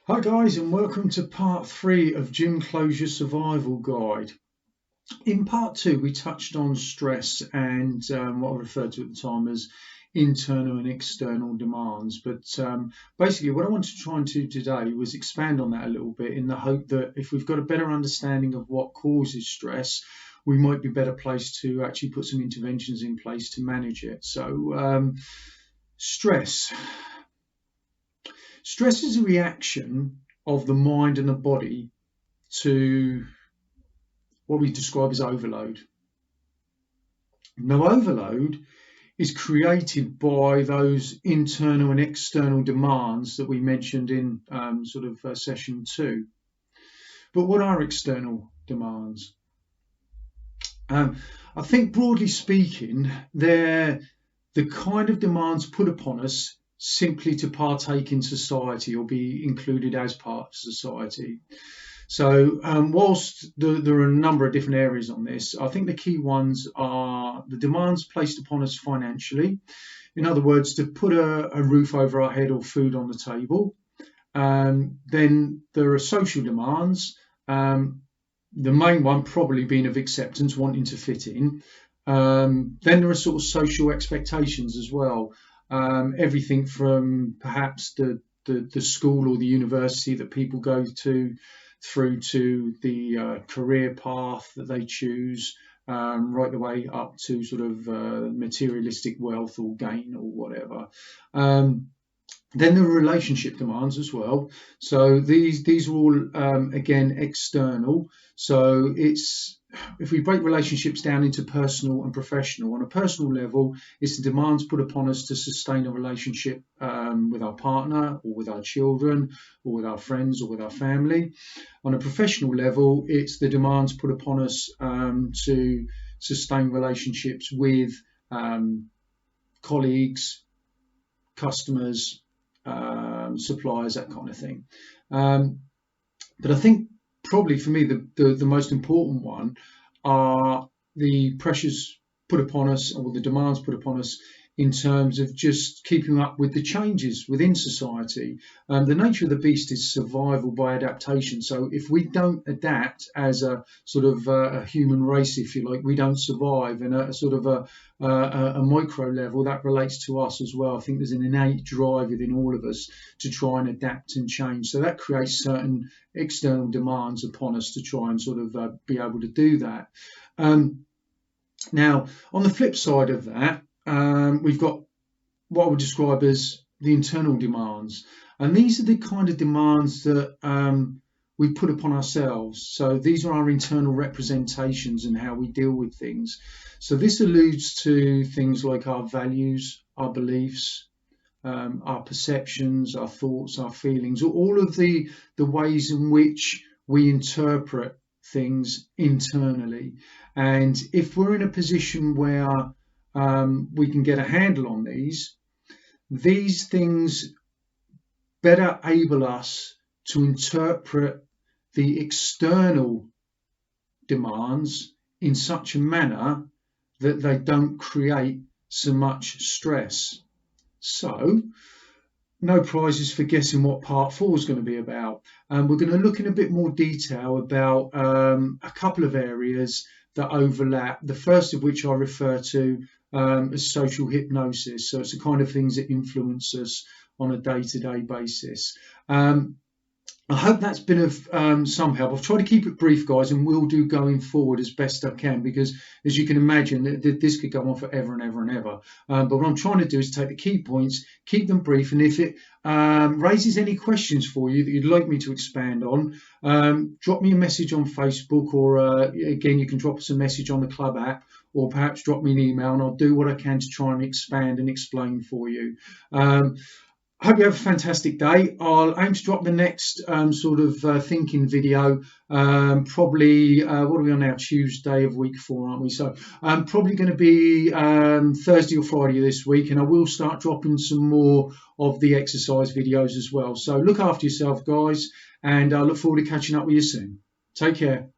Hi guys, and welcome to part 3 of Gym Closure Survival Guide. In part 2 we touched on stress and what I referred to at the time as internal and external demands, but basically what I wanted to try and do today was expand on that a little bit in the hope that if we've got a better understanding of what causes stress, we might be better placed to actually put some interventions in place to manage it. So stress. Stress is a reaction of the mind and the body to what we describe as overload. Now, overload is created by those internal and external demands that we mentioned in session 2. But what are external demands? I think broadly speaking, they're the kind of demands put upon us simply to partake in society or be included as part of society. So whilst there are a number of different areas on this, I think the key ones are the demands placed upon us financially. In other words, to put a roof over our head or food on the table. Then there are social demands, the main one probably being of acceptance, wanting to fit in. Then there are sort of social expectations as well. Everything from perhaps the school or the university that people go to, through to the career path that they choose, right the way up to sort of materialistic wealth or gain or whatever. Then there are relationship demands as well. So these are all again external. So it's, if we break relationships down into personal and professional, on a personal level, it's the demands put upon us to sustain a relationship with our partner or with our children or with our friends or with our family. On a professional level, it's the demands put upon us to sustain relationships with colleagues, customers, suppliers, that kind of thing. But I think probably for me the most important one are the pressures put upon us, or the demands put upon us, in terms of just keeping up with the changes within society. The nature of the beast is survival by adaptation. So if we don't adapt as a sort of a human race, if you like, we don't survive. And a sort of a micro level, that relates to us as well. I think there's an innate drive within all of us to try and adapt and change. So that creates certain external demands upon us to try and sort of be able to do that. Now, on the flip side of that, we've got what I would describe as the internal demands. And these are the kind of demands that we put upon ourselves. So these are our internal representations and how we deal with things. So this alludes to things like our values, our beliefs, our perceptions, our thoughts, our feelings, all of the ways in which we interpret things internally. And if we're in a position where we can get a handle on these things better able us to interpret the external demands in such a manner that they don't create so much stress. So, no prizes for guessing what part 4 is going to be about. We're going to look in a bit more detail about a couple of areas that overlap, the first of which I refer to as social hypnosis. So it's the kind of things that influence us on a day-to-day basis. I hope that's been of some help. I've tried to keep it brief, guys, and will do going forward as best I can, because as you can imagine, this could go on forever and ever and ever. But what I'm trying to do is take the key points, keep them brief, and if it raises any questions for you that you'd like me to expand on, drop me a message on Facebook, or again, you can drop us a message on the Club app, or perhaps drop me an email, and I'll do what I can to try and expand and explain for you. I hope you have a fantastic day. I'll aim to drop the next thinking video probably, what are we on now? Tuesday of week 4, aren't we? So probably going to be Thursday or Friday this week, and I will start dropping some more of the exercise videos as well. So look after yourself, guys, and I look forward to catching up with you soon. Take care.